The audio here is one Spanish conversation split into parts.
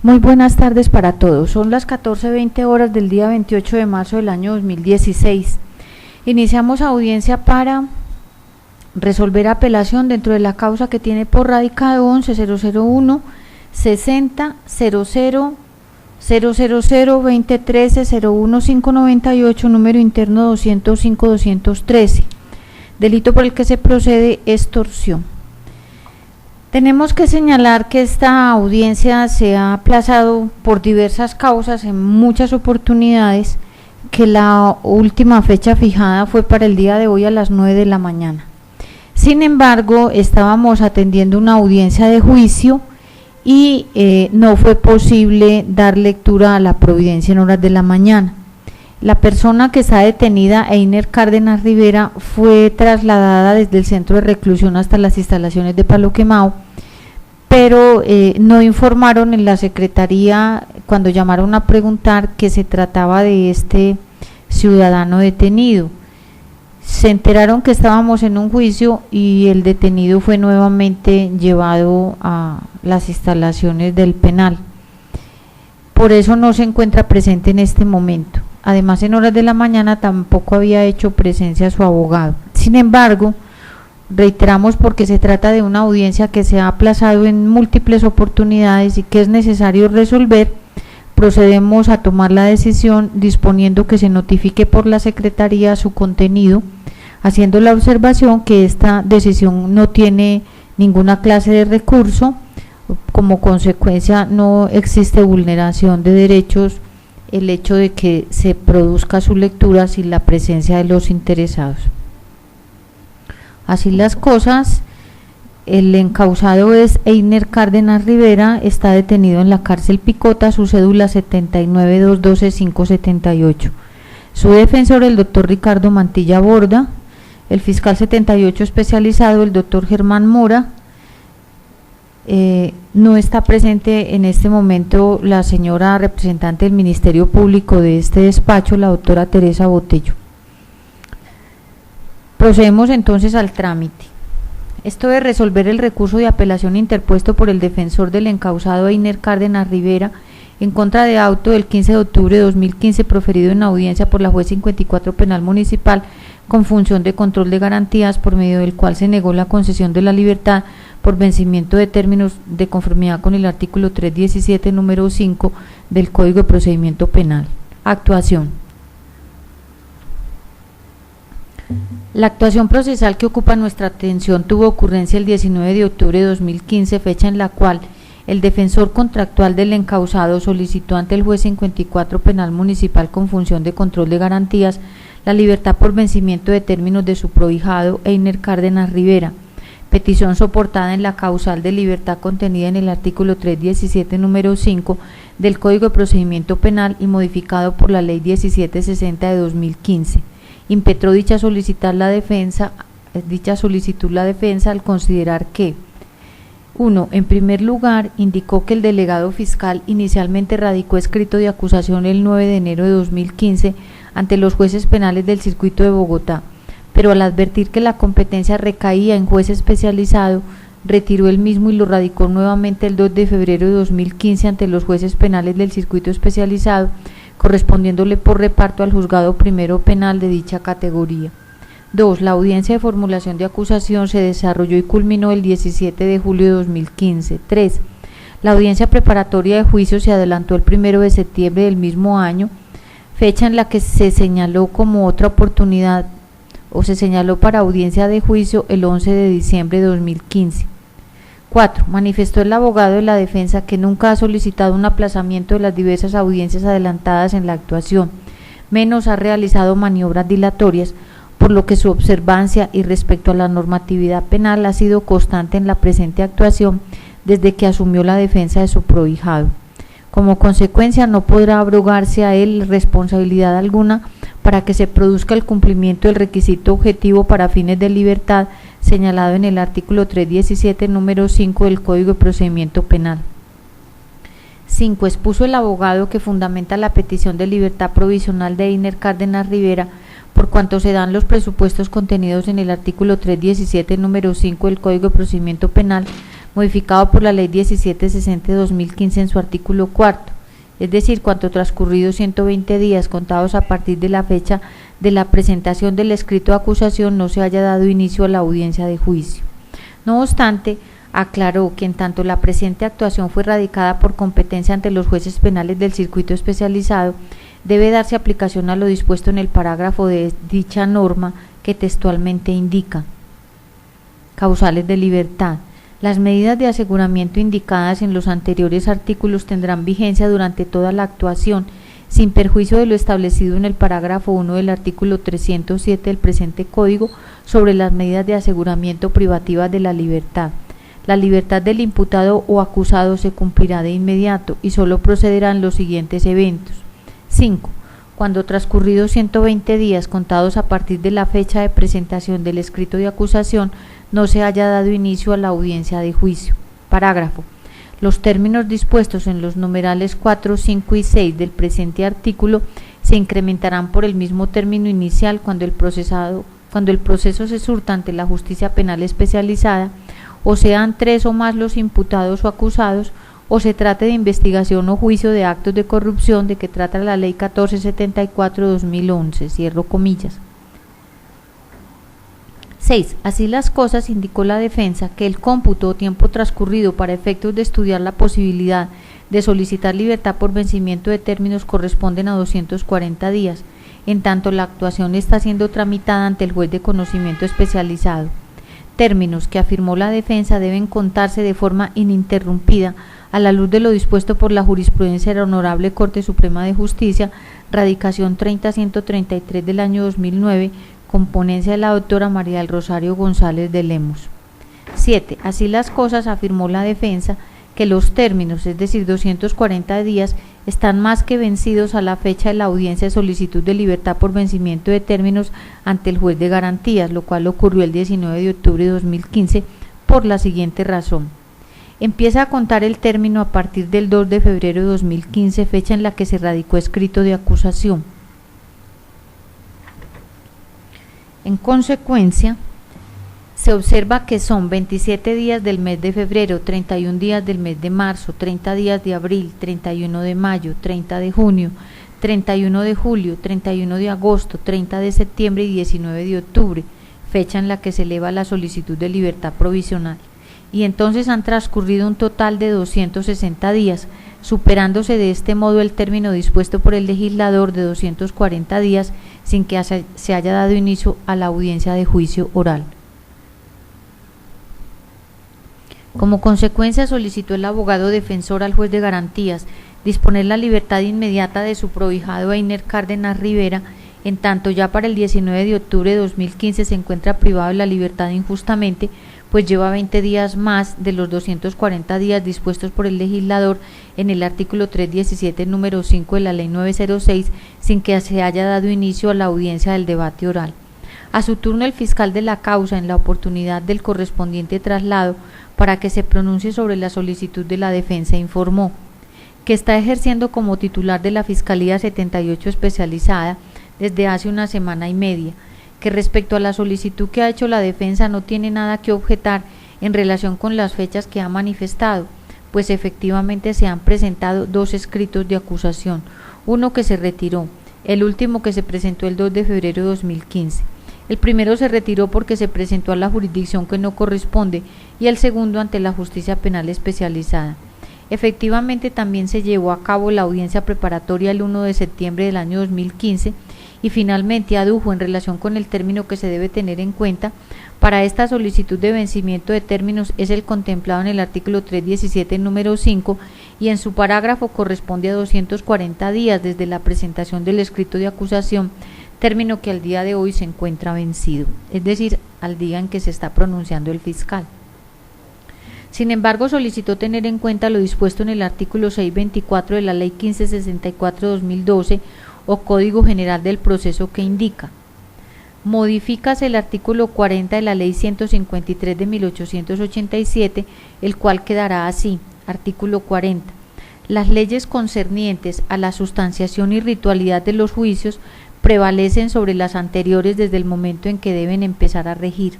Muy buenas tardes para todos. Son las 14:20 horas del día 28 de marzo del año 2016. Iniciamos audiencia para resolver apelación dentro de la causa que tiene por radicado 11.001 60 00 2013 01598, número interno 205-213. Delito por el que se procede: extorsión. Tenemos que señalar que esta audiencia se ha aplazado por diversas causas en muchas oportunidades, que la última fecha fijada fue para el día de hoy a las 9 de la mañana. Sin embargo, estábamos atendiendo una audiencia de juicio y no fue posible dar lectura a la providencia en horas de la mañana. La persona que está detenida, Einer Cárdenas Rivera, fue trasladada desde el centro de reclusión hasta las instalaciones de Palo Quemado, pero no informaron en la secretaría cuando llamaron a preguntar que se trataba de este ciudadano detenido. Se enteraron que estábamos en un juicio y el detenido fue nuevamente llevado a las instalaciones del penal. Por eso no se encuentra presente en este momento. Además, en horas de la mañana tampoco había hecho presencia su abogado. Sin embargo, reiteramos, porque se trata de una audiencia que se ha aplazado en múltiples oportunidades y que es necesario resolver, procedemos a tomar la decisión disponiendo que se notifique por la Secretaría su contenido, haciendo la observación que esta decisión no tiene ninguna clase de recurso. Como consecuencia, no existe vulneración de derechos el hecho de que se produzca su lectura sin la presencia de los interesados. Así las cosas, el encausado es Einer Cárdenas Rivera, está detenido en la cárcel Picota, su cédula 79212578. Su defensor, el doctor Ricardo Mantilla Borda, el fiscal 78 especializado, el doctor Germán Mora. No está presente en este momento la señora representante del Ministerio Público de este despacho, la doctora Teresa Botello. Procedemos entonces al trámite. Esto de resolver el recurso de apelación interpuesto por el defensor del encausado Einer Cárdenas Rivera en contra de auto del 15 de octubre de 2015 proferido en audiencia por la juez 54 penal municipal con función de control de garantías, por medio del cual se negó la concesión de la libertad por vencimiento de términos de conformidad con el artículo 317 número 5 del Código de Procedimiento Penal. Actuación. La actuación procesal que ocupa nuestra atención tuvo ocurrencia el 19 de octubre de 2015, fecha en la cual el defensor contractual del encausado solicitó ante el juez 54 penal municipal con función de control de garantías la libertad por vencimiento de términos de su prohijado Einer Cárdenas Rivera, petición soportada en la causal de libertad contenida en el artículo 317 número 5 del Código de Procedimiento Penal y modificado por la Ley 1760 de 2015. Impetró dicha solicitud la defensa al considerar que: 1. En primer lugar, indicó que el delegado fiscal inicialmente radicó escrito de acusación el 9 de enero de 2015 ante los jueces penales del circuito de Bogotá, pero al advertir que la competencia recaía en juez especializado, retiró el mismo y lo radicó nuevamente el 2 de febrero de 2015 ante los jueces penales del circuito especializado, correspondiéndole por reparto al juzgado primero penal de dicha categoría. 2. La audiencia de formulación de acusación se desarrolló y culminó el 17 de julio de 2015. 3. La audiencia preparatoria de juicio se adelantó el 1 de septiembre del mismo año, fecha en la que se señaló como otra oportunidad o se señaló para audiencia de juicio el 11 de diciembre de 2015. 4. Manifestó el abogado de la defensa que nunca ha solicitado un aplazamiento de las diversas audiencias adelantadas en la actuación, menos ha realizado maniobras dilatorias, por lo que su observancia y respecto a la normatividad penal ha sido constante en la presente actuación desde que asumió la defensa de su prohijado. Como consecuencia, no podrá abrogarse a él responsabilidad alguna para que se produzca el cumplimiento del requisito objetivo para fines de libertad señalado en el artículo 317 número 5 del Código de Procedimiento Penal. 5. Expuso el abogado que fundamenta la petición de libertad provisional de Einer Cárdenas Rivera por cuanto se dan los presupuestos contenidos en el artículo 317 número 5 del Código de Procedimiento Penal modificado por la Ley 1760 de 2015 en su artículo 4, es decir, cuanto transcurridos 120 días contados a partir de la fecha de la presentación del escrito de acusación no se haya dado inicio a la audiencia de juicio. No obstante, aclaró que en tanto la presente actuación fue radicada por competencia ante los jueces penales del circuito especializado, debe darse aplicación a lo dispuesto en el parágrafo de dicha norma que textualmente indica: causales de libertad. Las medidas de aseguramiento indicadas en los anteriores artículos tendrán vigencia durante toda la actuación, sin perjuicio de lo establecido en el parágrafo 1 del artículo 307 del presente Código sobre las medidas de aseguramiento privativas de la libertad. La libertad del imputado o acusado se cumplirá de inmediato y solo procederán los siguientes eventos. 5. Cuando transcurridos 120 días contados a partir de la fecha de presentación del escrito de acusación no se haya dado inicio a la audiencia de juicio. Parágrafo. Los términos dispuestos en los numerales 4, 5 y 6 del presente artículo se incrementarán por el mismo término inicial cuando el proceso se surta ante la justicia penal especializada, o sean 3 o más los imputados o acusados, o se trate de investigación o juicio de actos de corrupción de que trata la Ley 1474/2011, cierro comillas. 6. Así las cosas, indicó la defensa que el cómputo o tiempo transcurrido para efectos de estudiar la posibilidad de solicitar libertad por vencimiento de términos corresponden a 240 días, en tanto la actuación está siendo tramitada ante el juez de conocimiento especializado. Términos que, afirmó la defensa, deben contarse de forma ininterrumpida a la luz de lo dispuesto por la jurisprudencia de la Honorable Corte Suprema de Justicia, radicación 30-133 del año 2009, con ponencia de la doctora María del Rosario González de Lemos. 7. Así las cosas, afirmó la defensa, que los términos, es decir, 240 días, están más que vencidos a la fecha de la audiencia de solicitud de libertad por vencimiento de términos ante el juez de garantías, lo cual ocurrió el 19 de octubre de 2015 por la siguiente razón. Empieza a contar el término a partir del 2 de febrero de 2015, fecha en la que se radicó escrito de acusación. En consecuencia, se observa que son 27 días del mes de febrero, 31 días del mes de marzo, 30 días de abril, 31 de mayo, 30 de junio, 31 de julio, 31 de agosto, 30 de septiembre y 19 de octubre, fecha en la que se eleva la solicitud de libertad provisional. Y entonces han transcurrido un total de 260 días, superándose de este modo el término dispuesto por el legislador de 240 días sin que se haya dado inicio a la audiencia de juicio oral. Como consecuencia, solicitó el abogado defensor al juez de garantías disponer la libertad inmediata de su prohijado Einer Cárdenas Rivera, en tanto ya para el 19 de octubre de 2015 se encuentra privado de la libertad injustamente, pues lleva 20 días más de los 240 días dispuestos por el legislador en el artículo 317, número 5 de la Ley 906, sin que se haya dado inicio a la audiencia del debate oral. A su turno, el fiscal de la causa, en la oportunidad del correspondiente traslado para que se pronuncie sobre la solicitud de la defensa, informó que está ejerciendo como titular de la Fiscalía 78 especializada desde hace una semana y media, que respecto a la solicitud que ha hecho la defensa no tiene nada que objetar en relación con las fechas que ha manifestado, pues efectivamente se han presentado 2 escritos de acusación, uno que se retiró, el último que se presentó el 2 de febrero de 2015. El primero se retiró porque se presentó a la jurisdicción que no corresponde y el segundo ante la Justicia Penal Especializada. Efectivamente también se llevó a cabo la audiencia preparatoria el 1 de septiembre del año 2015 y finalmente adujo en relación con el término que se debe tener en cuenta para esta solicitud de vencimiento de términos es el contemplado en el artículo 317 número 5 y en su parágrafo corresponde a 240 días desde la presentación del escrito de acusación, término que al día de hoy se encuentra vencido, es decir, al día en que se está pronunciando el fiscal. Sin embargo, solicitó tener en cuenta lo dispuesto en el artículo 624 de la Ley 1564/2012 o Código General del Proceso, que indica: modifícase el artículo 40 de la Ley 153 de 1887, el cual quedará así: artículo 40. Las leyes concernientes a la sustanciación y ritualidad de los juicios prevalecen sobre las anteriores desde el momento en que deben empezar a regir.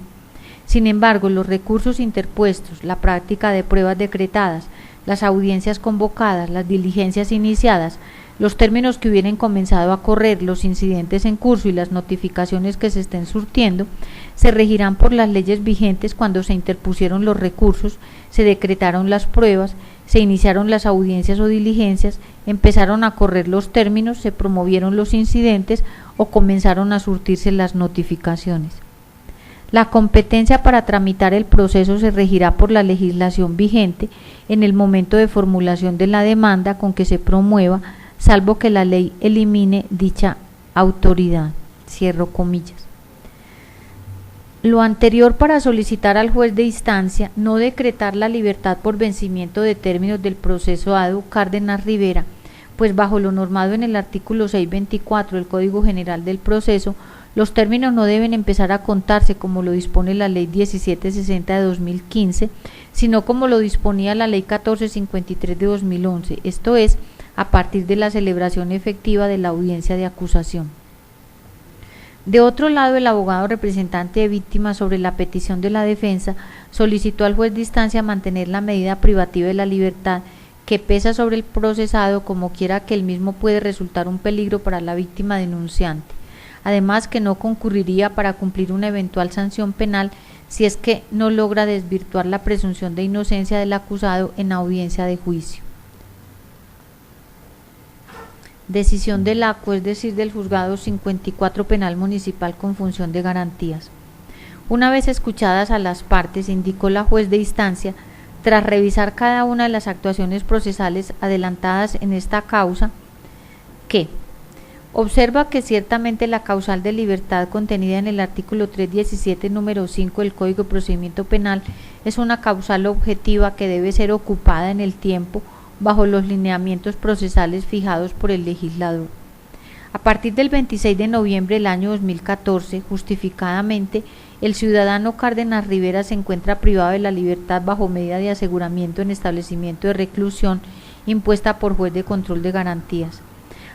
Sin embargo, los recursos interpuestos, la práctica de pruebas decretadas, las audiencias convocadas, las diligencias iniciadas, los términos que hubieran comenzado a correr, los incidentes en curso y las notificaciones que se estén surtiendo, se regirán por las leyes vigentes cuando se interpusieron los recursos, se decretaron las pruebas, se iniciaron las audiencias o diligencias, empezaron a correr los términos, se promovieron los incidentes o comenzaron a surtirse las notificaciones. La competencia para tramitar el proceso se regirá por la legislación vigente en el momento de formulación de la demanda con que se promueva, salvo que la ley elimine dicha autoridad. Cierro comillas. Lo anterior para solicitar al juez de instancia no decretar la libertad por vencimiento de términos del proceso Adu Cárdenas Rivera, pues bajo lo normado en el artículo 624 del Código General del Proceso, los términos no deben empezar a contarse como lo dispone la Ley 1760 de 2015, sino como lo disponía la Ley 1453 de 2011, esto es, a partir de la celebración efectiva de la audiencia de acusación. De otro lado, el abogado representante de víctimas sobre la petición de la defensa solicitó al juez de instancia mantener la medida privativa de la libertad que pesa sobre el procesado como quiera que el mismo puede resultar un peligro para la víctima denunciante. Además que no concurriría para cumplir una eventual sanción penal si es que no logra desvirtuar la presunción de inocencia del acusado en audiencia de juicio. Decisión del ACO, es decir, del Juzgado 54 Penal Municipal con función de garantías. Una vez escuchadas a las partes, indicó la juez de instancia, tras revisar cada una de las actuaciones procesales adelantadas en esta causa, que observa que ciertamente la causal de libertad contenida en el artículo 317 número 5 del Código de Procedimiento Penal es una causal objetiva que debe ser ocupada en el tiempo bajo los lineamientos procesales fijados por el legislador. A partir del 26 de noviembre del año 2014, justificadamente, el ciudadano Cárdenas Rivera se encuentra privado de la libertad bajo medida de aseguramiento en establecimiento de reclusión impuesta por juez de control de garantías.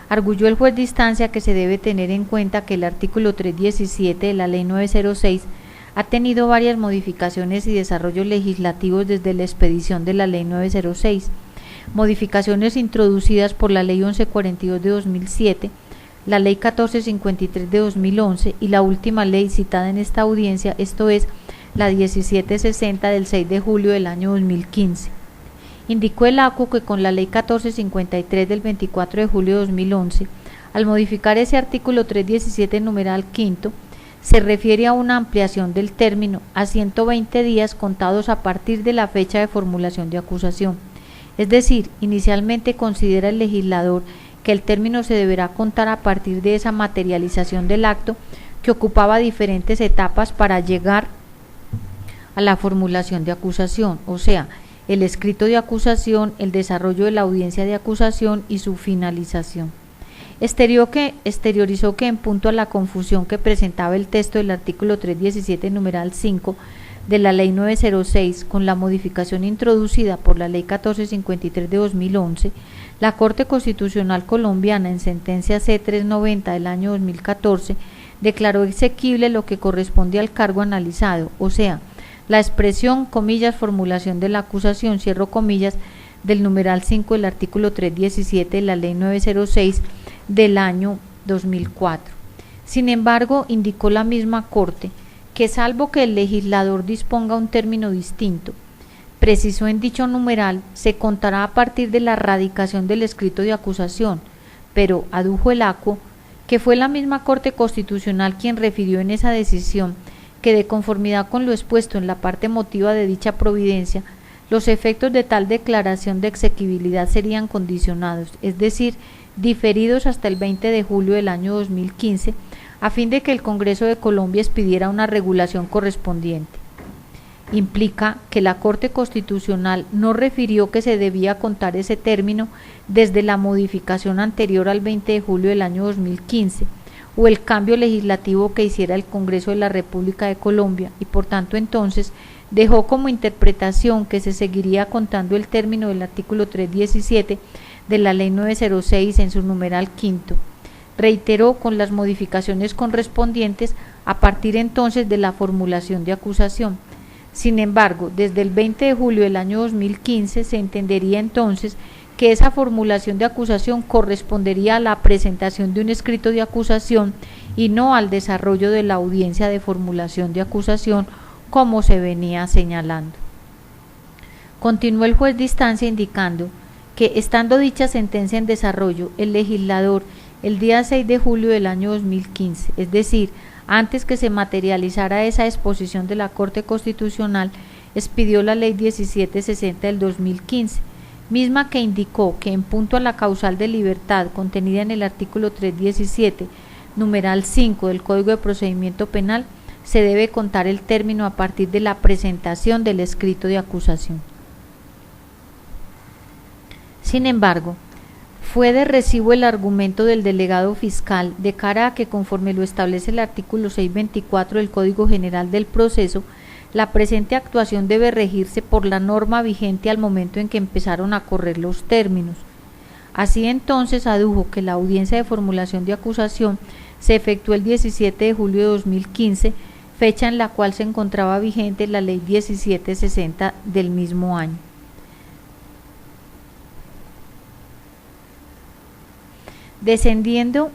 Arguyó el juez de instancia que se debe tener en cuenta que el artículo 317 de la Ley 906 ha tenido varias modificaciones y desarrollos legislativos desde la expedición de la Ley 906, modificaciones introducidas por la Ley 1142 de 2007, la Ley 1453 de 2011 y la última ley citada en esta audiencia, esto es, la 1760 del 6 de julio del año 2015. Indicó el ACO que con la Ley 1453 del 24 de julio de 2011, al modificar ese artículo 317 numeral quinto, se refiere a una ampliación del término a 120 días contados a partir de la fecha de formulación de acusación. Es decir, inicialmente considera el legislador que el término se deberá contar a partir de esa materialización del acto que ocupaba diferentes etapas para llegar a la formulación de acusación, o sea, el escrito de acusación, el desarrollo de la audiencia de acusación y su finalización. Exteriorizó que en punto a la confusión que presentaba el texto del artículo 317 numeral 5 de la Ley 906 con la modificación introducida por la Ley 1453 de 2011, la Corte Constitucional Colombiana en sentencia C-390 del año 2014 declaró exequible lo que corresponde al cargo analizado, o sea, la expresión, comillas, formulación de la acusación, cierro comillas, del numeral 5 del artículo 317 de la Ley 906 del año 2004. Sin embargo, indicó la misma Corte que salvo que el legislador disponga un término distinto, precisó en dicho numeral, se contará a partir de la radicación del escrito de acusación, pero adujo el ACO que fue la misma Corte Constitucional quien refirió en esa decisión que de conformidad con lo expuesto en la parte motiva de dicha providencia, los efectos de tal declaración de exequibilidad serían condicionados, es decir, diferidos hasta el 20 de julio del año 2015, a fin de que el Congreso de Colombia expidiera una regulación correspondiente. Implica que la Corte Constitucional no refirió que se debía contar ese término desde la modificación anterior al 20 de julio del año 2015 o el cambio legislativo que hiciera el Congreso de la República de Colombia y por tanto entonces dejó como interpretación que se seguiría contando el término del artículo 317 de la Ley 906 en su numeral quinto. reiteró con las modificaciones correspondientes a partir entonces de la formulación de acusación. Sin embargo, desde el 20 de julio del año 2015 se entendería entonces que esa formulación de acusación correspondería a la presentación de un escrito de acusación y no al desarrollo de la audiencia de formulación de acusación como se venía señalando. Continuó el juez de instancia indicando que, estando dicha sentencia en desarrollo, el legislador, el día 6 de julio del año 2015, es decir, antes que se materializara esa exposición de la Corte Constitucional, expidió la Ley 1760 del 2015, misma que indicó que en punto a la causal de libertad contenida en el artículo 317, numeral 5 del Código de Procedimiento Penal, se debe contar el término a partir de la presentación del escrito de acusación. Sin embargo, fue de recibo el argumento del delegado fiscal de cara a que, conforme lo establece el artículo 624 del Código General del Proceso, la presente actuación debe regirse por la norma vigente al momento en que empezaron a correr los términos. Así entonces adujo que la audiencia de formulación de acusación se efectuó el 17 de julio de 2015, fecha en la cual se encontraba vigente la Ley 1760 del mismo año. Descendiendo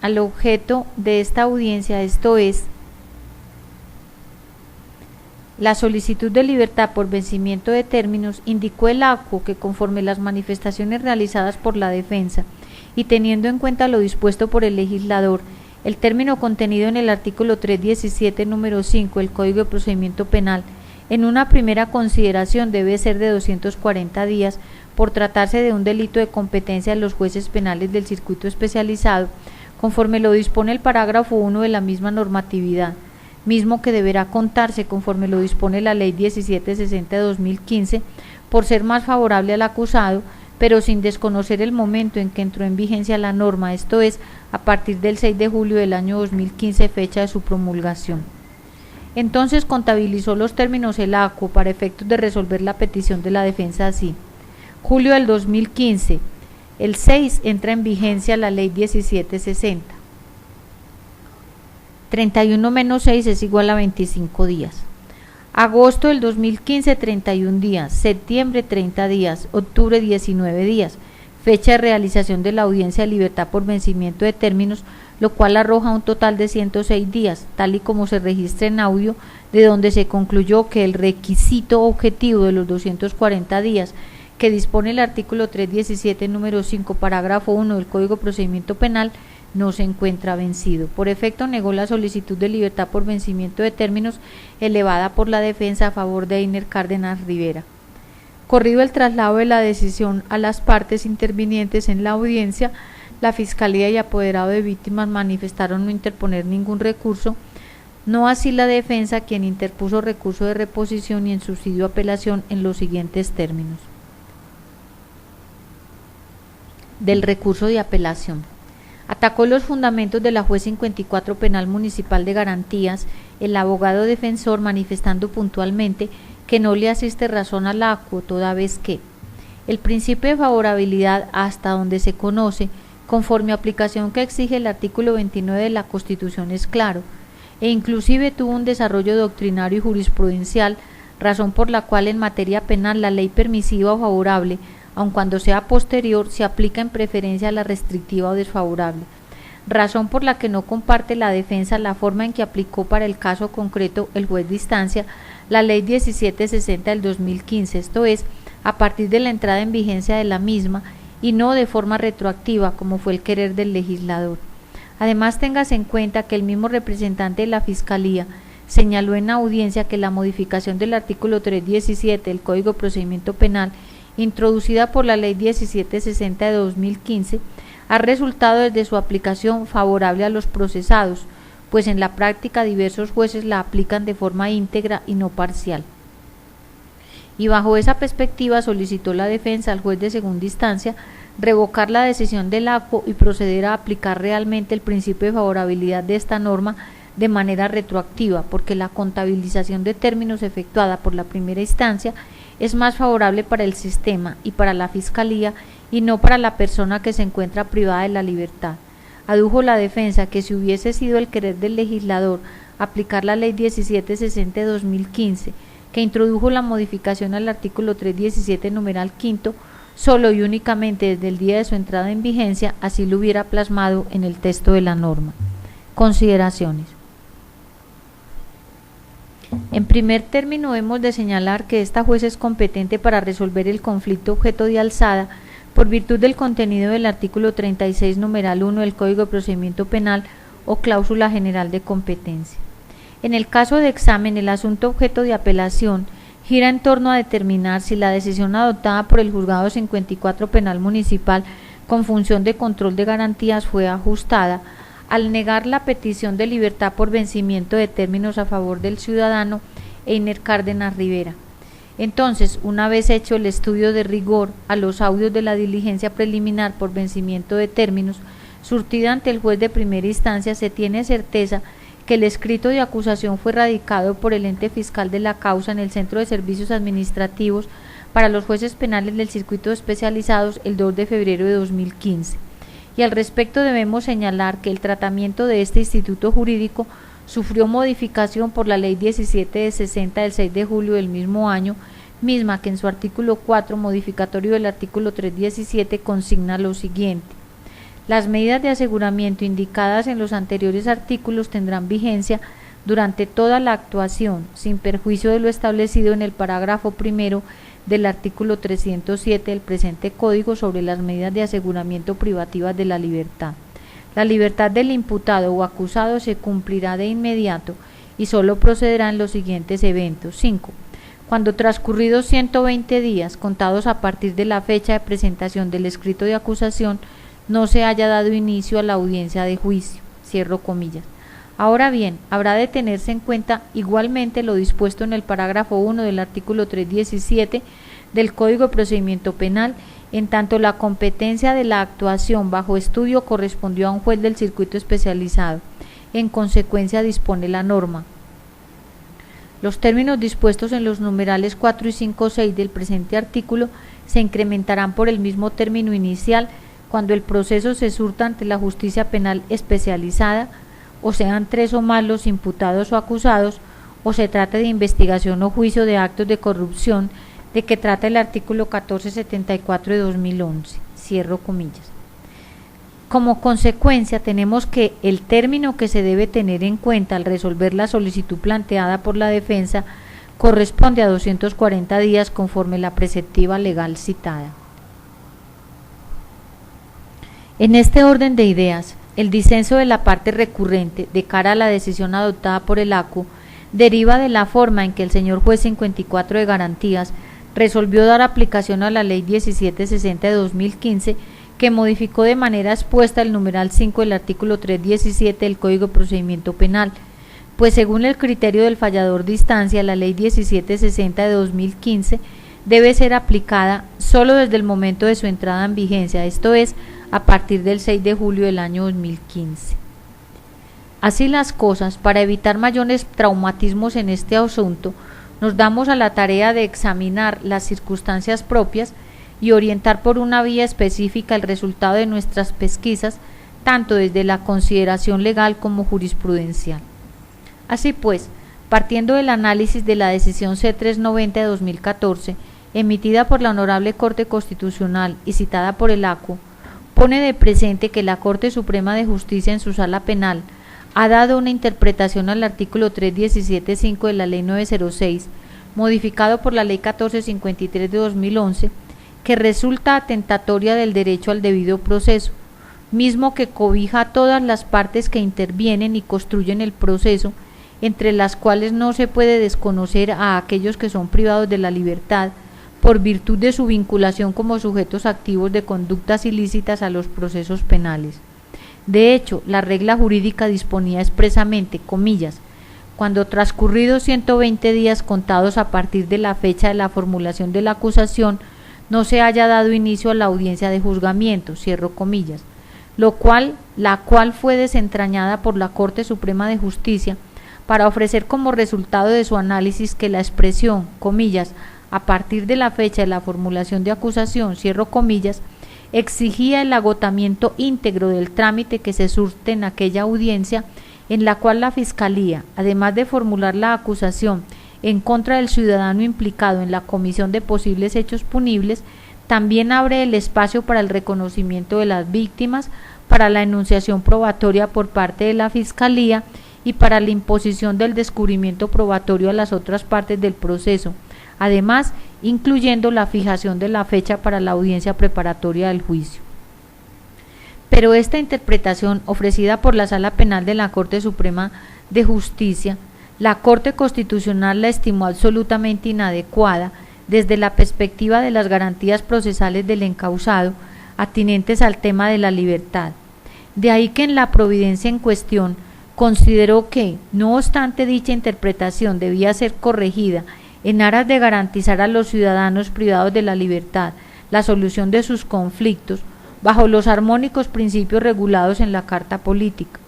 al objeto de esta audiencia, esto es, la solicitud de libertad por vencimiento de términos, indicó el ACU que, conforme las manifestaciones realizadas por la defensa y teniendo en cuenta lo dispuesto por el legislador, el término contenido en el artículo 317, número 5 del Código de Procedimiento Penal, en una primera consideración debe ser de 240 días por tratarse de un delito de competencia de los jueces penales del circuito especializado, conforme lo dispone el parágrafo 1 de la misma normatividad, mismo que deberá contarse conforme lo dispone la Ley 1760 de 2015, por ser más favorable al acusado, pero sin desconocer el momento en que entró en vigencia la norma, esto es, a partir del 6 de julio del año 2015, fecha de su promulgación. Entonces contabilizó los términos el ACU para efectos de resolver la petición de la defensa así. Julio del 2015, el 6 entra en vigencia la Ley 1760. 31 menos 6 es igual a 25 días. Agosto del 2015, 31 días. Septiembre, 30 días. Octubre, 19 días. Fecha de realización de la audiencia de libertad por vencimiento de términos, lo cual arroja un total de 106 días, tal y como se registra en audio, de donde se concluyó que el requisito objetivo de los 240 días que dispone el artículo 317, número 5, parágrafo 1 del Código de Procedimiento Penal, no se encuentra vencido. Por efecto, negó la solicitud de libertad por vencimiento de términos elevada por la defensa a favor de Einer Cárdenas Rivera. Corrido el traslado de la decisión a las partes intervinientes en la audiencia, la Fiscalía y apoderado de víctimas manifestaron no interponer ningún recurso, no así la defensa, quien interpuso recurso de reposición y en subsidio apelación en los siguientes términos. Del recurso de apelación. Atacó los fundamentos de la Juez 54 Penal Municipal de Garantías, el abogado defensor, manifestando puntualmente que no le asiste razón al ACU, toda vez que el principio de favorabilidad, hasta donde se conoce, conforme a aplicación que exige el artículo 29 de la Constitución, es claro, e inclusive tuvo un desarrollo doctrinario y jurisprudencial, razón por la cual en materia penal la ley permisiva o favorable, aun cuando sea posterior, se aplica en preferencia a la restrictiva o desfavorable, razón por la que no comparte la defensa la forma en que aplicó para el caso concreto el juez de instancia la Ley 1760 del 2015, esto es, a partir de la entrada en vigencia de la misma y no de forma retroactiva como fue el querer del legislador. Además, téngase en cuenta que el mismo representante de la Fiscalía señaló en audiencia que la modificación del artículo 317 del Código de Procedimiento Penal, introducida por la Ley 1760 de 2015, ha resultado desde su aplicación favorable a los procesados, pues en la práctica diversos jueces la aplican de forma íntegra y no parcial. Y bajo esa perspectiva solicitó la defensa al juez de segunda instancia revocar la decisión del ACO y proceder a aplicar realmente el principio de favorabilidad de esta norma de manera retroactiva, porque la contabilización de términos efectuada por la primera instancia es más favorable para el sistema y para la Fiscalía y no para la persona que se encuentra privada de la libertad. adujo la defensa que si hubiese sido el querer del legislador aplicar la Ley 1760 de 2015, que introdujo la modificación al artículo 317 numeral quinto, solo y únicamente desde el día de su entrada en vigencia, así lo hubiera plasmado en el texto de la norma. Consideraciones. En primer término, hemos de señalar que esta juez es competente para resolver el conflicto objeto de alzada por virtud del contenido del artículo 36 numeral 1 del Código de Procedimiento Penal o cláusula general de competencia. En el caso de examen, el asunto objeto de apelación gira en torno a determinar si la decisión adoptada por el Juzgado 54 Penal Municipal con función de control de garantías fue ajustada al negar la petición de libertad por vencimiento de términos a favor del ciudadano Einer Cárdenas Rivera. Entonces, una vez hecho el estudio de rigor a los audios de la diligencia preliminar por vencimiento de términos, surtida ante el juez de primera instancia, se tiene certeza que el escrito de acusación fue radicado por el ente fiscal de la causa en el Centro de Servicios Administrativos para los jueces penales del circuito especializados el 2 de febrero de 2015. Y al respecto debemos señalar que el tratamiento de este instituto jurídico sufrió modificación por la Ley 17 de 60 del 6 de julio del mismo año, misma que en su artículo 4, modificatorio del artículo 317, consigna lo siguiente: las medidas de aseguramiento indicadas en los anteriores artículos tendrán vigencia durante toda la actuación, sin perjuicio de lo establecido en el parágrafo primero del artículo 307 del presente Código sobre las medidas de aseguramiento privativas de la libertad. La libertad del imputado o acusado se cumplirá de inmediato y solo procederá en los siguientes eventos. 5. Cuando transcurridos 120 días, contados a partir de la fecha de presentación del escrito de acusación, no se haya dado inicio a la audiencia de juicio. Cierro comillas. Ahora bien, habrá de tenerse en cuenta igualmente lo dispuesto en el parágrafo 1 del artículo 317 del Código de Procedimiento Penal, en tanto la competencia de la actuación bajo estudio correspondió a un juez del circuito especializado. En consecuencia, dispone la norma: los términos dispuestos en los numerales 4 y 5.6 del presente artículo se incrementarán por el mismo término inicial cuando el proceso se surta ante la justicia penal especializada, o sean 3 o más los imputados o acusados, o se trate de investigación o juicio de actos de corrupción de que trata el artículo 1474 de 2011. Cierro comillas. Como consecuencia, tenemos que el término que se debe tener en cuenta al resolver la solicitud planteada por la defensa corresponde a 240 días conforme la preceptiva legal citada. En este orden de ideas, el disenso de la parte recurrente de cara a la decisión adoptada por el ACU deriva de la forma en que el señor juez 54 de garantías resolvió dar aplicación a la Ley 1760 de 2015, que modificó de manera expuesta el numeral 5 del artículo 317 del Código de Procedimiento Penal, pues según el criterio del fallador de instancia, la Ley 1760 de 2015 debe ser aplicada solo desde el momento de su entrada en vigencia, esto es, a partir del 6 de julio del año 2015. Así las cosas, para evitar mayores traumatismos en este asunto, nos damos a la tarea de examinar las circunstancias propias y orientar por una vía específica el resultado de nuestras pesquisas, tanto desde la consideración legal como jurisprudencial. Así pues, partiendo del análisis de la decisión C390 de 2014, emitida por la Honorable Corte Constitucional y citada por el ACU, pone de presente que la Corte Suprema de Justicia en su sala penal ha dado una interpretación al artículo 317.5 de la Ley 906, modificado por la Ley 1453 de 2011, que resulta atentatoria del derecho al debido proceso, mismo que cobija a todas las partes que intervienen y construyen el proceso, entre las cuales no se puede desconocer a aquellos que son privados de la libertad por virtud de su vinculación como sujetos activos de conductas ilícitas a los procesos penales. De hecho, la regla jurídica disponía expresamente, comillas, cuando transcurridos 120 días contados a partir de la fecha de la formulación de la acusación, no se haya dado inicio a la audiencia de juzgamiento, cierro comillas, la cual fue desentrañada por la Corte Suprema de Justicia para ofrecer como resultado de su análisis que la expresión, comillas, a partir de la fecha de la formulación de acusación, cierro comillas, exigía el agotamiento íntegro del trámite que se surte en aquella audiencia, en la cual la Fiscalía, además de formular la acusación en contra del ciudadano implicado en la comisión de posibles hechos punibles, también abre el espacio para el reconocimiento de las víctimas, para la enunciación probatoria por parte de la Fiscalía y para la imposición del descubrimiento probatorio a las otras partes del proceso, además incluyendo la fijación de la fecha para la audiencia preparatoria del juicio. Pero esta interpretación ofrecida por la Sala Penal de la Corte Suprema de Justicia, la Corte Constitucional la estimó absolutamente inadecuada desde la perspectiva de las garantías procesales del encausado atinentes al tema de la libertad. De ahí que en la providencia en cuestión consideró que, no obstante dicha interpretación debía ser corregida en aras de garantizar a los ciudadanos privados de la libertad la solución de sus conflictos bajo los armónicos principios regulados en la Carta Política,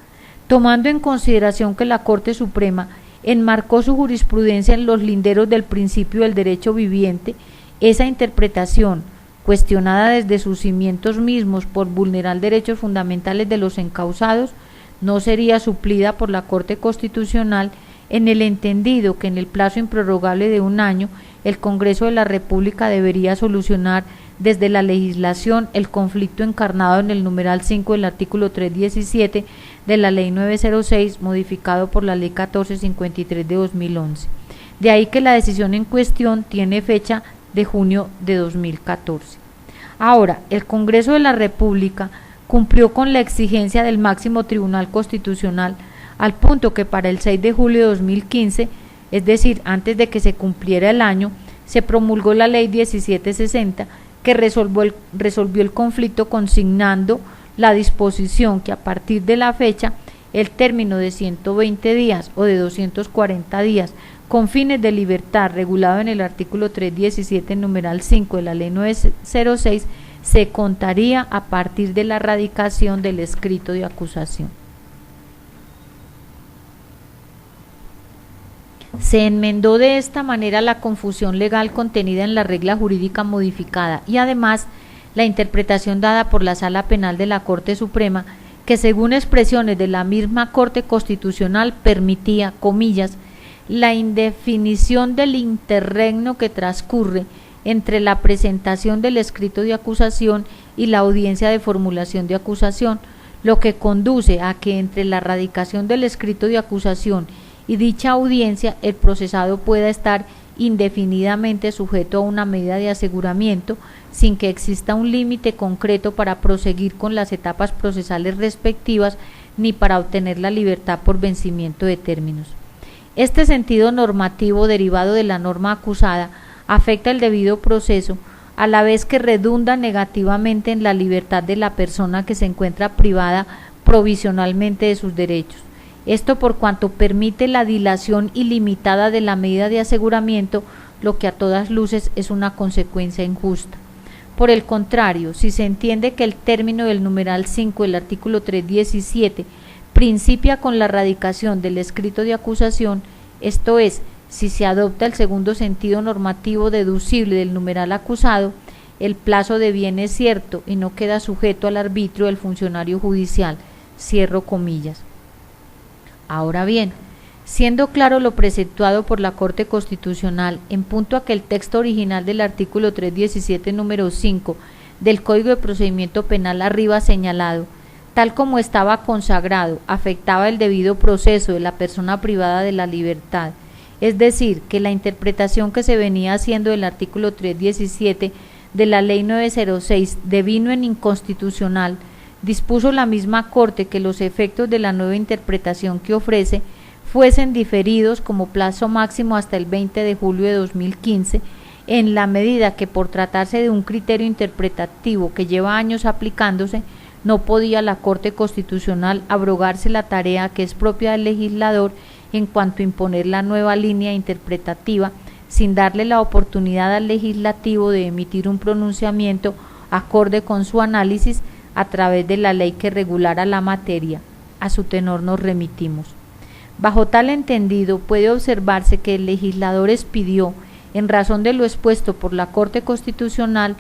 tomando en consideración que la Corte Suprema enmarcó su jurisprudencia en los linderos del principio del derecho viviente, esa interpretación, cuestionada desde sus cimientos mismos por vulnerar derechos fundamentales de los encausados, no sería suplida por la Corte Constitucional en el entendido que en el plazo improrrogable de 1 año el Congreso de la República debería solucionar desde la legislación el conflicto encarnado en el numeral 5 del artículo 317 de la Ley 906, modificado por la Ley 1453 de 2011. De ahí que la decisión en cuestión tiene fecha de junio de 2014. Ahora, el Congreso de la República cumplió con la exigencia del máximo Tribunal Constitucional al punto que para el 6 de julio de 2015, es decir, antes de que se cumpliera el año, se promulgó la Ley 1760 que resolvió el conflicto consignando la disposición que a partir de la fecha el término de 120 días o de 240 días con fines de libertad regulado en el artículo 317 numeral 5 de la Ley 906 se contaría a partir de la radicación del escrito de acusación. Se enmendó de esta manera la confusión legal contenida en la regla jurídica modificada y además la interpretación dada por la Sala Penal de la Corte Suprema, que según expresiones de la misma Corte Constitucional permitía, comillas, la indefinición del interregno que transcurre entre la presentación del escrito de acusación y la audiencia de formulación de acusación, lo que conduce a que entre la radicación del escrito de acusación y dicha audiencia el procesado pueda estar indefinidamente sujeto a una medida de aseguramiento sin que exista un límite concreto para proseguir con las etapas procesales respectivas ni para obtener la libertad por vencimiento de términos. Este sentido normativo derivado de la norma acusada afecta el debido proceso a la vez que redunda negativamente en la libertad de la persona que se encuentra privada provisionalmente de sus derechos. Esto por cuanto permite la dilación ilimitada de la medida de aseguramiento, lo que a todas luces es una consecuencia injusta. Por el contrario, si se entiende que el término del numeral 5 del artículo 317 principia con la radicación del escrito de acusación, esto es, si se adopta el segundo sentido normativo deducible del numeral acusado, el plazo deviene cierto y no queda sujeto al arbitrio del funcionario judicial. Cierro comillas. Ahora bien, siendo claro lo preceptuado por la Corte Constitucional en punto a que el texto original del artículo 317 número 5 del Código de Procedimiento Penal arriba señalado, tal como estaba consagrado, afectaba el debido proceso de la persona privada de la libertad, es decir, que la interpretación que se venía haciendo del artículo 317 de la Ley 906 devino en inconstitucional, dispuso la misma Corte que los efectos de la nueva interpretación que ofrece fuesen diferidos como plazo máximo hasta el 20 de julio de 2015, en la medida que por tratarse de un criterio interpretativo que lleva años aplicándose, no podía la Corte Constitucional abrogarse la tarea que es propia del legislador en cuanto a imponer la nueva línea interpretativa, sin darle la oportunidad al legislativo de emitir un pronunciamiento acorde con su análisis a través de la ley que regulara la materia. A su tenor nos remitimos. Bajo tal entendido puede observarse que el legislador expidió, en razón de lo expuesto por la Corte Constitucional,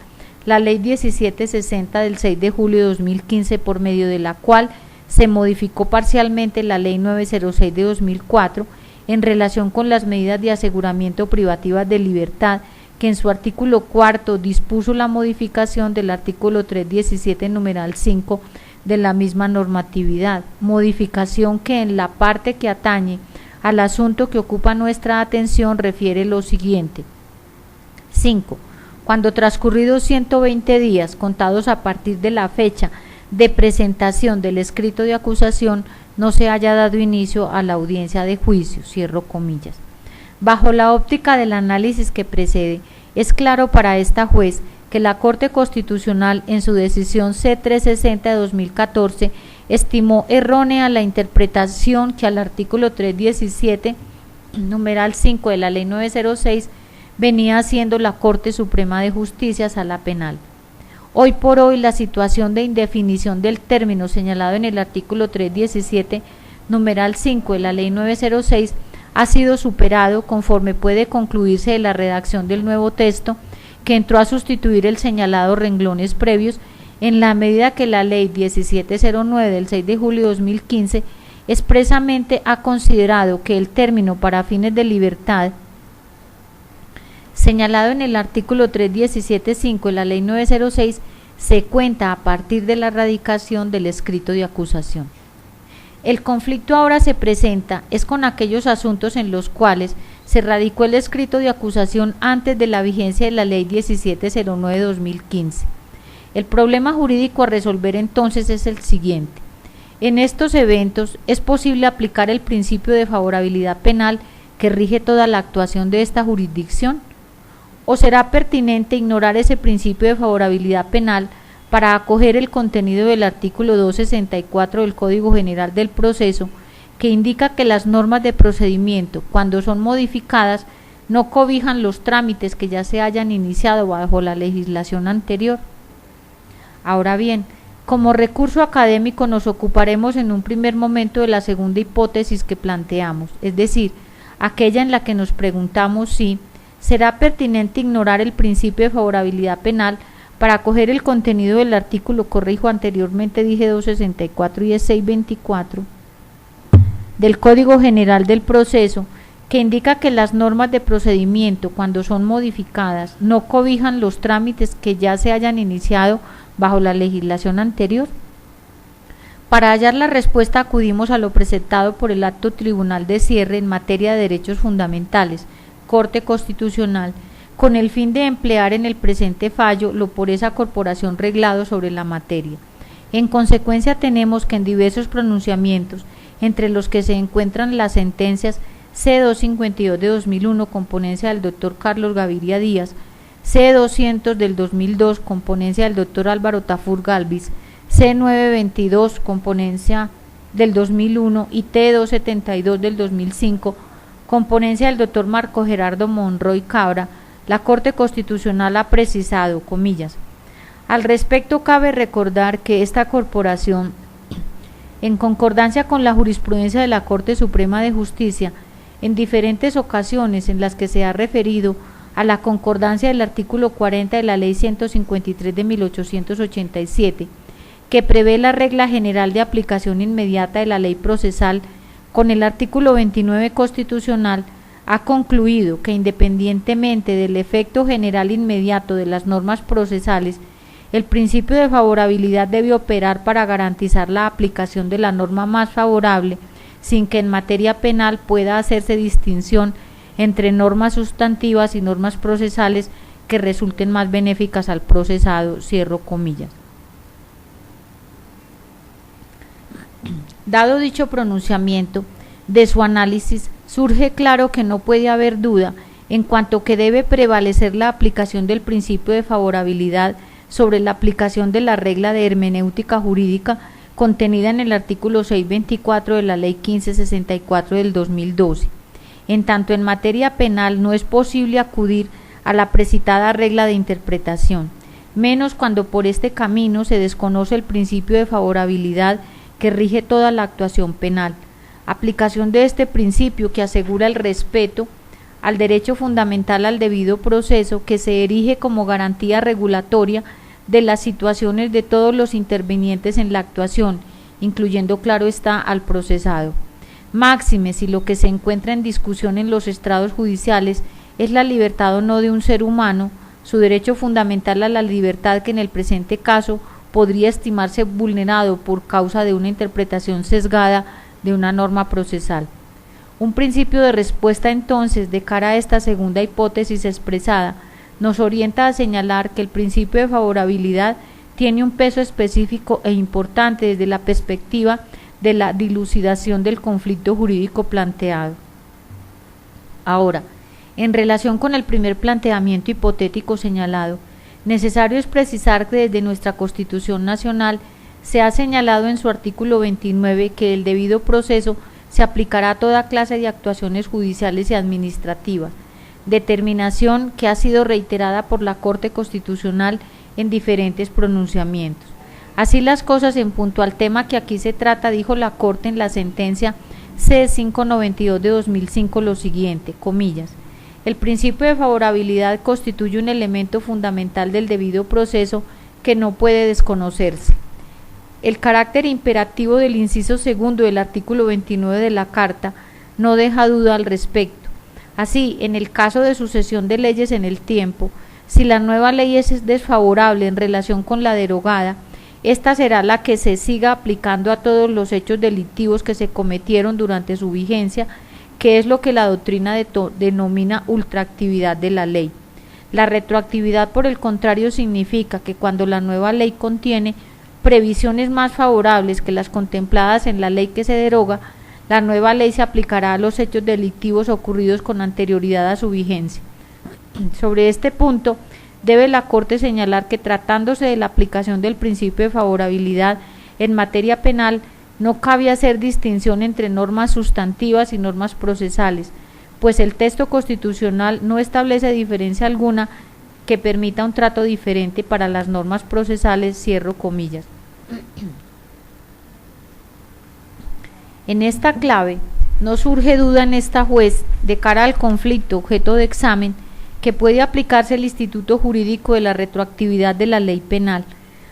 la Ley 1760 del 6 de julio de 2015, por medio de la cual se modificó parcialmente la Ley 906 de 2004 en relación con las medidas de aseguramiento privativas de libertad, que en su artículo cuarto dispuso la modificación del artículo 317 numeral 5 de la misma normatividad, modificación que en la parte que atañe al asunto que ocupa nuestra atención refiere lo siguiente. 5. Cuando transcurridos 120 días contados a partir de la fecha de presentación del escrito de acusación no se haya dado inicio a la audiencia de juicio, cierro comillas. Bajo la óptica del análisis que precede, es claro para esta juez que la Corte Constitucional en su decisión C-360 de 2014 estimó errónea la interpretación que al artículo 317, numeral 5 de la Ley 906 venía haciendo la Corte Suprema de Justicia Sala Penal. Hoy por hoy la situación de indefinición del término señalado en el artículo 317, numeral 5 de la Ley 906 ha sido superado conforme puede concluirse de la redacción del nuevo texto que entró a sustituir el señalado renglones previos, en la medida que la Ley 1709 del 6 de julio de 2015 expresamente ha considerado que el término para fines de libertad señalado en el artículo 317.5 de la Ley 906 se cuenta a partir de la radicación del escrito de acusación. El conflicto ahora se presenta es con aquellos asuntos en los cuales se radicó el escrito de acusación antes de la vigencia de la Ley 1709 de 2015. El problema jurídico a resolver entonces es el siguiente. En estos eventos es posible aplicar el principio de favorabilidad penal que rige toda la actuación de esta jurisdicción, ¿o será pertinente ignorar ese principio de favorabilidad penal para acoger el contenido del artículo 264 del Código General del Proceso, que indica que las normas de procedimiento, cuando son modificadas, no cobijan los trámites que ya se hayan iniciado bajo la legislación anterior? Ahora bien, como recurso académico nos ocuparemos en un primer momento de la segunda hipótesis que planteamos, es decir, aquella en la que nos preguntamos si será pertinente ignorar el principio de favorabilidad penal para acoger el contenido del artículo, corrijo, anteriormente dije 264 y es 624, del Código General del Proceso, que indica que las normas de procedimiento, cuando son modificadas, no cobijan los trámites que ya se hayan iniciado bajo la legislación anterior. Para hallar la respuesta acudimos a lo presentado por el acto tribunal de cierre en materia de derechos fundamentales, Corte Constitucional, con el fin de emplear en el presente fallo lo por esa corporación reglado sobre la materia. En consecuencia tenemos que en diversos pronunciamientos, entre los que se encuentran las sentencias C-252 de 2001, componencia del doctor Carlos Gaviria Díaz, C-200 del 2002, componencia del doctor Álvaro Tafur Galvis, C-922, componencia del 2001 y T-272 del 2005, componencia del doctor Marco Gerardo Monroy Cabra, la Corte Constitucional ha precisado, comillas, al respecto cabe recordar que esta corporación, en concordancia con la jurisprudencia de la Corte Suprema de Justicia, en diferentes ocasiones en las que se ha referido a la concordancia del artículo 40 de la Ley 153 de 1887, que prevé la regla general de aplicación inmediata de la ley procesal, con el artículo 29 constitucional, ha concluido que independientemente del efecto general inmediato de las normas procesales, el principio de favorabilidad debe operar para garantizar la aplicación de la norma más favorable, sin que en materia penal pueda hacerse distinción entre normas sustantivas y normas procesales que resulten más benéficas al procesado, cierro comillas. Dado dicho pronunciamiento, de su análisis surge claro que no puede haber duda en cuanto que debe prevalecer la aplicación del principio de favorabilidad sobre la aplicación de la regla de hermenéutica jurídica contenida en el artículo 624 de la Ley 1564 del 2012. En tanto en materia penal no es posible acudir a la precitada regla de interpretación, menos cuando por este camino se desconoce el principio de favorabilidad que rige toda la actuación penal. Aplicación de este principio que asegura el respeto al derecho fundamental al debido proceso, que se erige como garantía regulatoria de las situaciones de todos los intervinientes en la actuación, incluyendo, claro está, al procesado. Máxime si lo que se encuentra en discusión en los estrados judiciales es la libertad o no de un ser humano, su derecho fundamental a la libertad, que en el presente caso podría estimarse vulnerado por causa de una interpretación sesgada de una norma procesal. Un principio de respuesta entonces, de cara a esta segunda hipótesis expresada, nos orienta a señalar que el principio de favorabilidad tiene un peso específico e importante desde la perspectiva de la dilucidación del conflicto jurídico planteado. Ahora, en relación con el primer planteamiento hipotético señalado, necesario es precisar que desde nuestra Constitución Nacional se ha señalado en su artículo 29 que el debido proceso se aplicará a toda clase de actuaciones judiciales y administrativas, determinación que ha sido reiterada por la Corte Constitucional en diferentes pronunciamientos. Así las cosas, en punto al tema que aquí se trata, dijo la Corte en la sentencia C592 de 2005 lo siguiente, comillas: el principio de favorabilidad constituye un elemento fundamental del debido proceso que no puede desconocerse. El carácter imperativo del inciso segundo del artículo 29 de la Carta no deja duda al respecto. Así, en el caso de sucesión de leyes en el tiempo, si la nueva ley es desfavorable en relación con la derogada, esta será la que se siga aplicando a todos los hechos delictivos que se cometieron durante su vigencia, que es lo que la doctrina denomina ultraactividad de la ley. La retroactividad, por el contrario, significa que cuando la nueva ley contiene previsiones más favorables que las contempladas en la ley que se deroga, la nueva ley se aplicará a los hechos delictivos ocurridos con anterioridad a su vigencia. Sobre este punto, debe la Corte señalar que, tratándose de la aplicación del principio de favorabilidad en materia penal, no cabe hacer distinción entre normas sustantivas y normas procesales, pues el texto constitucional no establece diferencia alguna que permita un trato diferente para las normas procesales, cierro comillas. En esta clave, no surge duda en esta juez, de cara al conflicto objeto de examen, que puede aplicarse el instituto jurídico de la retroactividad de la ley penal,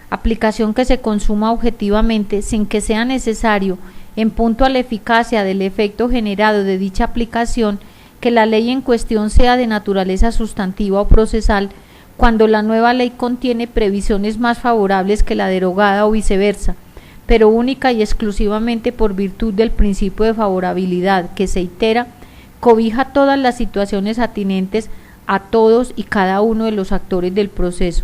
aplicación que se consuma objetivamente sin que sea necesario, en punto a la eficacia del efecto generado de dicha aplicación, que la ley en cuestión sea de naturaleza sustantiva o procesal, cuando la nueva ley contiene previsiones más favorables que la derogada o viceversa, pero única y exclusivamente por virtud del principio de favorabilidad que se itera, cobija todas las situaciones atinentes a todos y cada uno de los actores del proceso,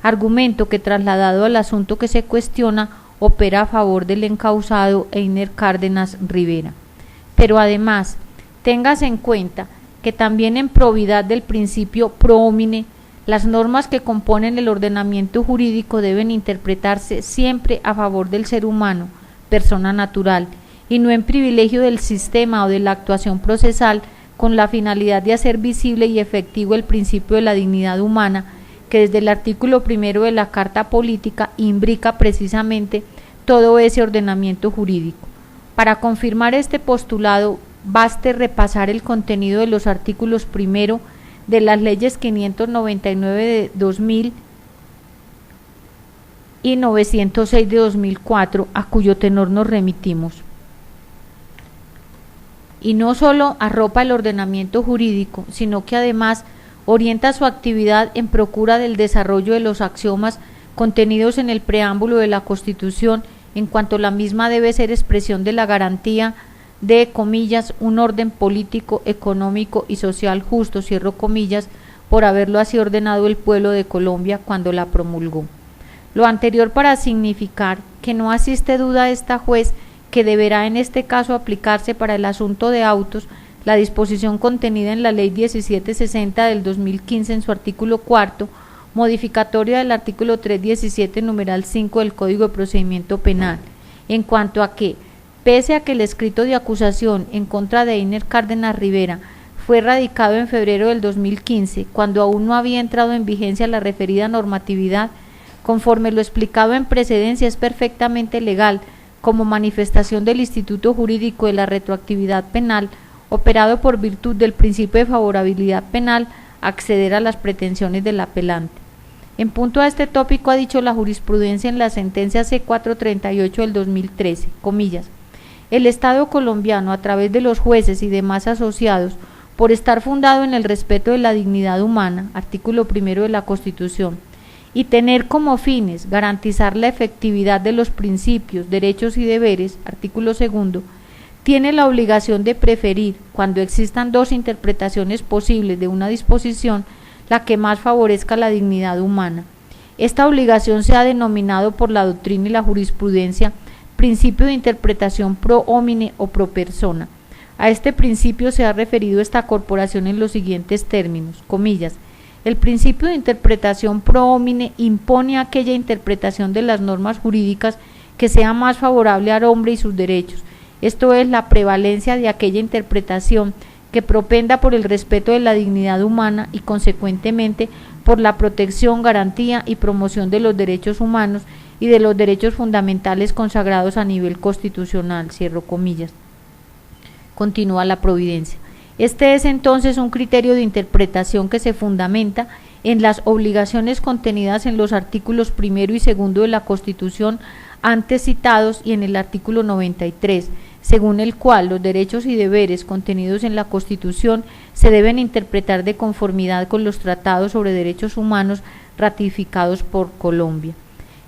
argumento que, trasladado al asunto que se cuestiona, opera a favor del encausado Einer Cárdenas Rivera. Pero además, téngase en cuenta que también en probidad del principio pro homine, las normas que componen el ordenamiento jurídico deben interpretarse siempre a favor del ser humano, persona natural, y no en privilegio del sistema o de la actuación procesal, con la finalidad de hacer visible y efectivo el principio de la dignidad humana, que desde el artículo 1 de la Carta Política imbrica precisamente todo ese ordenamiento jurídico. Para confirmar este postulado, baste repasar el contenido de los artículos 1 de las leyes 599 de 2000 y 906 de 2004, a cuyo tenor nos remitimos. Y no solo arropa el ordenamiento jurídico, sino que además orienta su actividad en procura del desarrollo de los axiomas contenidos en el preámbulo de la Constitución, en cuanto la misma debe ser expresión de la garantía de, comillas, un orden político, económico y social justo, cierro comillas, por haberlo así ordenado el pueblo de Colombia cuando la promulgó. Lo anterior para significar que no asiste duda a esta juez que deberá en este caso aplicarse para el asunto de autos la disposición contenida en la Ley 1760 del 2015 en su artículo 4, modificatoria del artículo 317 numeral 5 del Código de Procedimiento Penal, en cuanto a que, pese a que el escrito de acusación en contra de Einer Cárdenas Rivera fue radicado en febrero del 2015, cuando aún no había entrado en vigencia la referida normatividad, conforme lo explicado en precedencia, es perfectamente legal, como manifestación del instituto jurídico de la retroactividad penal, operado por virtud del principio de favorabilidad penal, acceder a las pretensiones del apelante. En punto a este tópico ha dicho la jurisprudencia en la sentencia C438 del 2013, comillas, el Estado colombiano, a través de los jueces y demás asociados, por estar fundado en el respeto de la dignidad humana, artículo 1 de la Constitución, y tener como fines garantizar la efectividad de los principios, derechos y deberes, artículo 2, tiene la obligación de preferir, cuando existan dos interpretaciones posibles de una disposición, la que más favorezca la dignidad humana. Esta obligación se ha denominado por la doctrina y la jurisprudencia principio de interpretación pro homine o pro persona. A este principio se ha referido esta corporación en los siguientes términos, comillas, el principio de interpretación pro homine impone aquella interpretación de las normas jurídicas que sea más favorable al hombre y sus derechos, esto es, la prevalencia de aquella interpretación que propenda por el respeto de la dignidad humana y consecuentemente por la protección, garantía y promoción de los derechos humanos y de los derechos fundamentales consagrados a nivel constitucional, cierro comillas. Continúa la providencia. Este es entonces un criterio de interpretación que se fundamenta en las obligaciones contenidas en los artículos 1 y 2 de la Constitución antes citados y en el artículo 93, según el cual los derechos y deberes contenidos en la Constitución se deben interpretar de conformidad con los tratados sobre derechos humanos ratificados por Colombia.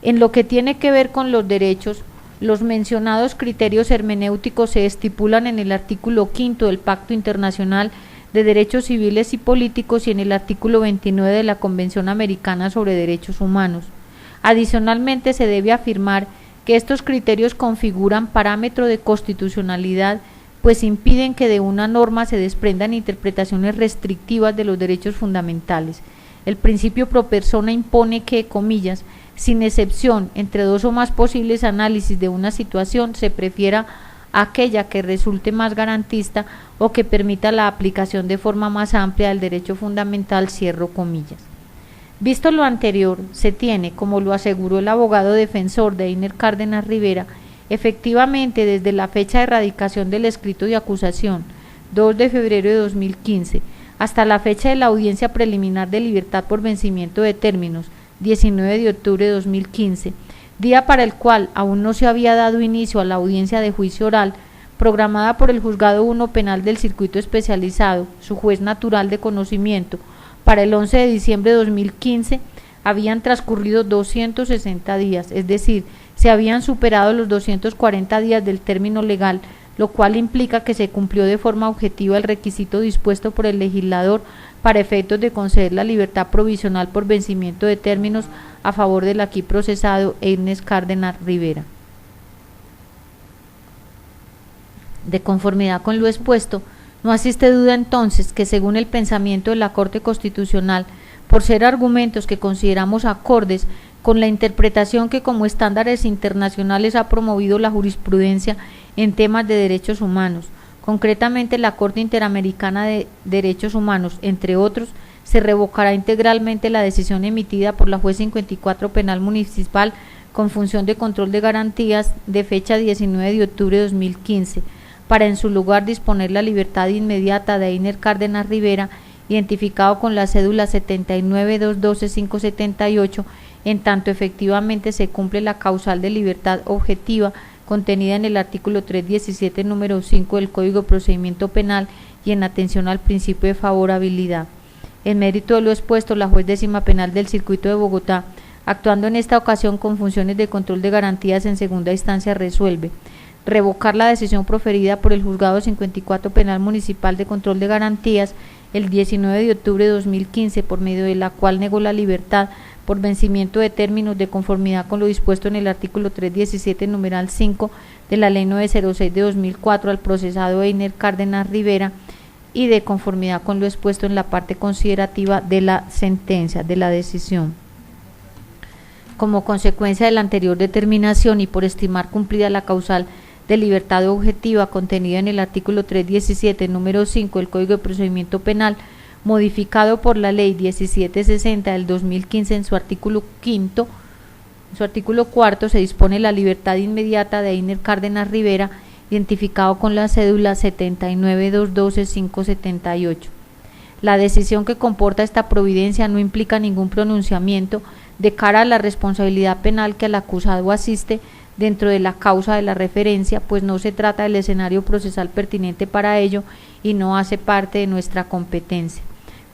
En lo que tiene que ver con los derechos, los mencionados criterios hermenéuticos se estipulan en el artículo 5 del Pacto Internacional de Derechos Civiles y Políticos y en el artículo 29 de la Convención Americana sobre Derechos Humanos. Adicionalmente, se debe afirmar que estos criterios configuran parámetro de constitucionalidad, pues impiden que de una norma se desprendan interpretaciones restrictivas de los derechos fundamentales. El principio pro persona impone que, comillas, sin excepción, entre dos o más posibles análisis de una situación, se prefiera aquella que resulte más garantista o que permita la aplicación de forma más amplia del derecho fundamental, cierro comillas. Visto lo anterior, se tiene, como lo aseguró el abogado defensor de Einer Cárdenas Rivera, efectivamente desde la fecha de erradicación del escrito de acusación, 2 de febrero de 2015, hasta la fecha de la audiencia preliminar de libertad por vencimiento de términos, 19 de octubre de 2015, día para el cual aún no se había dado inicio a la audiencia de juicio oral, programada por el Juzgado 1 Penal del Circuito Especializado, su juez natural de conocimiento, para el 11 de diciembre de 2015, habían transcurrido 260 días, es decir, se habían superado los 240 días del término legal, lo cual implica que se cumplió de forma objetiva el requisito dispuesto por el legislador para efectos de conceder la libertad provisional por vencimiento de términos a favor del aquí procesado Einer Cárdenas Rivera. De conformidad con lo expuesto, no existe duda entonces que según el pensamiento de la Corte Constitucional, por ser argumentos que consideramos acordes con la interpretación que como estándares internacionales ha promovido la jurisprudencia en temas de derechos humanos, concretamente la Corte Interamericana de Derechos Humanos, entre otros, se revocará integralmente la decisión emitida por la juez 54 Penal Municipal con función de control de garantías de fecha 19 de octubre de 2015, para en su lugar disponer la libertad inmediata de Einer Cárdenas Rivera, identificado con la cédula 79212578, en tanto efectivamente se cumple la causal de libertad objetiva contenida en el artículo 317 número 5 del Código de Procedimiento Penal y en atención al principio de favorabilidad. En mérito de lo expuesto, la juez décima penal del Circuito de Bogotá, actuando en esta ocasión con funciones de control de garantías en segunda instancia, resuelve revocar la decisión proferida por el Juzgado 54 Penal Municipal de Control de Garantías el 19 de octubre de 2015, por medio de la cual negó la libertad por vencimiento de términos de conformidad con lo dispuesto en el artículo 317 numeral 5 de la Ley 906 de 2004 al procesado Einer Cárdenas Rivera y de conformidad con lo expuesto en la parte considerativa de la sentencia, de la decisión. Como consecuencia de la anterior determinación y por estimar cumplida la causal de libertad objetiva contenida en el artículo 317 número 5 del Código de Procedimiento Penal, modificado por la Ley 1760 del 2015 en su artículo quinto, en su artículo cuarto se dispone la libertad inmediata de Einer Cárdenas Rivera, identificado con la cédula 79212578. La decisión que comporta esta providencia no implica ningún pronunciamiento de cara a la responsabilidad penal que el acusado asiste dentro de la causa de la referencia, pues no se trata del escenario procesal pertinente para ello y no hace parte de nuestra competencia.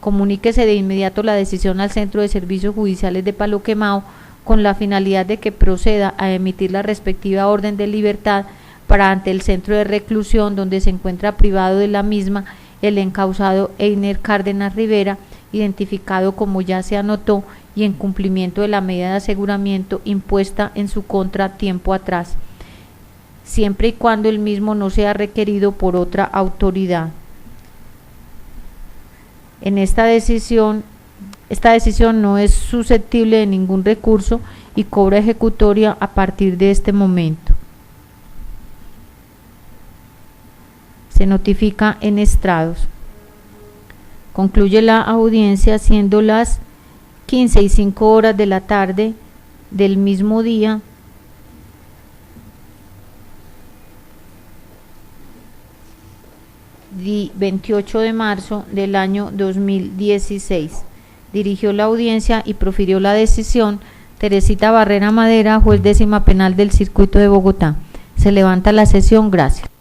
Comuníquese de inmediato la decisión al Centro de Servicios Judiciales de Palo Quemado con la finalidad de que proceda a emitir la respectiva orden de libertad para ante el centro de reclusión donde se encuentra privado de la misma el encausado Einer Cárdenas Rivera, identificado como ya se anotó y en cumplimiento de la medida de aseguramiento impuesta en su contra tiempo atrás, siempre y cuando el mismo no sea requerido por otra autoridad. Esta decisión no es susceptible de ningún recurso y cobra ejecutoria a partir de este momento. Se notifica en estrados. Concluye la audiencia siendo las 15:05 de la tarde del mismo día de 28 de marzo del año 2016. Dirigió la audiencia y profirió la decisión Teresita Barrera Madera, juez décima penal del Circuito de Bogotá. Se levanta la sesión. Gracias.